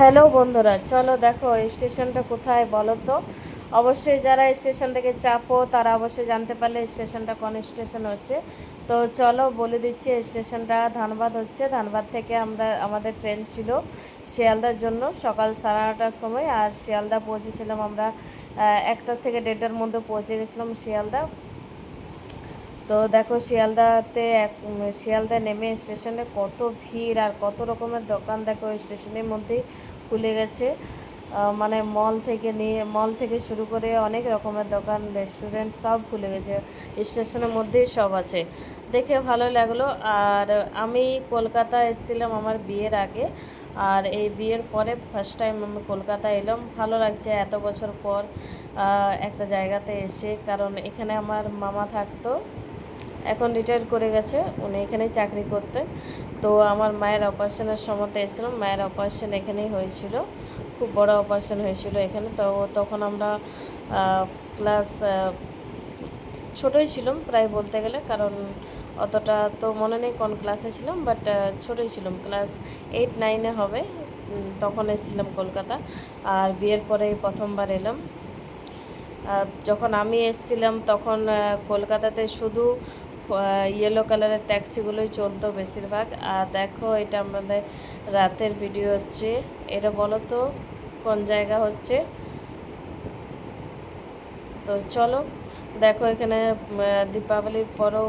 Hello বন্ধুরা, চলো দেখো স্টেশনটা কোথায় বলো তো। অবশ্যই যারা স্টেশন থেকে চাপো তারা অবশ্যই জানতে পারলে স্টেশনটা কোন স্টেশন হচ্ছে। তো চলো বলে দিচ্ছি, স্টেশনটা ধানবাদ হচ্ছে। ধানবাদ থেকে আমাদের ট্রেন ছিল শিয়ালদার জন্য সকাল 9:30টার সময়, আর শিয়ালদা পৌঁছেছিলাম আমরা 1টা থেকে 1:30টার মধ্যে পৌঁছে গেছিলাম শিয়ালদা। তো দেখো শিয়ালদা নেমে স্টেশনে কত ভিড় আর কত রকমের দোকান দেখো স্টেশনের মধ্যেই খুলে গেছে। মানে মল থেকে শুরু করে অনেক রকমের দোকান, রেস্টুরেন্ট সব খুলে গেছে, স্টেশনের মধ্যেই সব আছে। দেখে ভালো লাগলো। আর আমি কলকাতা এসেছিলাম আমার বিয়ের আগে, আর এই বিয়ের পরে ফার্স্ট টাইম আমি কলকাতা এলাম। ভালো লাগছে এত বছর পর একটা জায়গাতে এসে, কারণ এখানে আমার মামা থাকতো, এখন রিটায়ার করে গেছে, উনি এখানেই চাকরি করতেন। তো আমার মায়ের অপারেশনের সময়তে এসেছিলাম, মায়ের অপারেশন এখানেই হয়েছিল, খুব বড় অপারেশন হয়েছিল এখানে। তো তখন আমরা ক্লাস ছোটোই ছিলাম প্রায় বলতে গেলে, কারণ অতটা তো মনে নেই কোন ক্লাসে ছিলাম, বাট ছোটোই ছিলাম, ক্লাস 8-9-এ হবে। তখন এসেছিলাম কলকাতা, আর বিয়ের পরে প্রথমবার এলাম। যখন আমি এসেছিলাম তখন কলকাতাতে শুধু ইয়েলো কালারের ট্যাক্সিগুলোই চলতো বেশিরভাগ। আর দেখো এটা আমাদের রাতের ভিডিও হচ্ছে, এটা বলো তো কোন জায়গা হচ্ছে। তো চলো দেখো এখানে দীপাবলির পরেও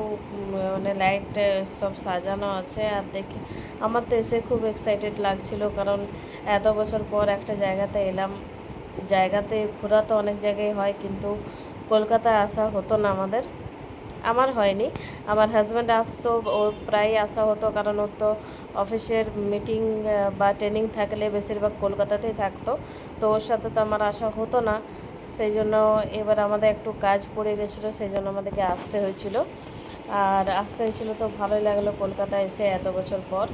মানে লাইট সব সাজানো আছে। আর দেখি আমার তো এসে খুব এক্সাইটেড লাগছিল, কারণ এত বছর পর একটা জায়গাতে এলাম। জায়গাতে ঘোরা তো অনেক জায়গায় হয়, কিন্তু কলকাতায় আসা হতো না আমার হয়নি। আমার হাজব্যান্ড আসতো, ওর প্রায় আসা হতো, কারণ ওর তো অফিসের মিটিং বা ট্রেনিং থাকলে বেশিরভাগ কলকাতাতেই থাকতো। তো ওর সাথে তো আমার আসা হতো না, সেই জন্য এবার আমাদের একটু কাজ পড়ে গেছিলো, সেই জন্য আমাদেরকে আসতে হয়েছিল। আর আসতে হয়েছিল তো ভালোই লাগলো কলকাতায় এসে এত বছর পর।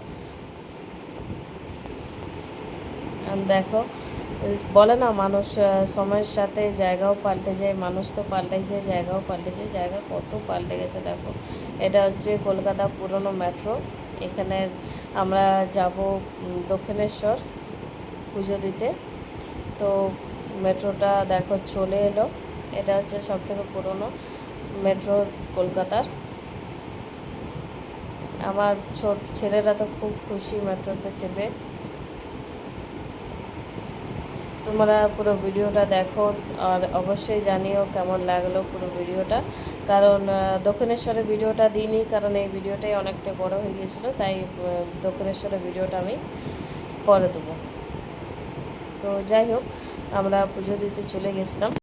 দেখো বলে না মানুষ সময়ের সাথে জায়গাও পাল্টে যায়, মানুষ তো পাল্টে যায়, জায়গাও পাল্টে যায়, জায়গা কত পাল্টে গেছে দেখো। এটা হচ্ছে কলকাতা পুরনো মেট্রো। এখানে আমরা যাব দক্ষিণেশ্বর পুজো দিতে। তো মেট্রোটা দেখো চলে এলো। এটা হচ্ছে সবথেকে পুরনো মেট্রো কলকাতার। আমার ছেলেরা তো খুব খুশি মেট্রোতে চেপে। তোমরা পুরো ভিডিওটা দেখো, আর অবশ্যই জানিও কেমন লাগলো পুরো ভিডিওটা। কারণ দক্ষিণেশ্বরের ভিডিওটা দিইনি, কারণ এই ভিডিওটাই অনেকটা বড় হয়ে গিয়েছিলো, তাই দক্ষিণেশ্বরের ভিডিওটা আমি পরে দেবো। তো যাই হোক, আমরা পুজো দিতে চলে গেছিলাম।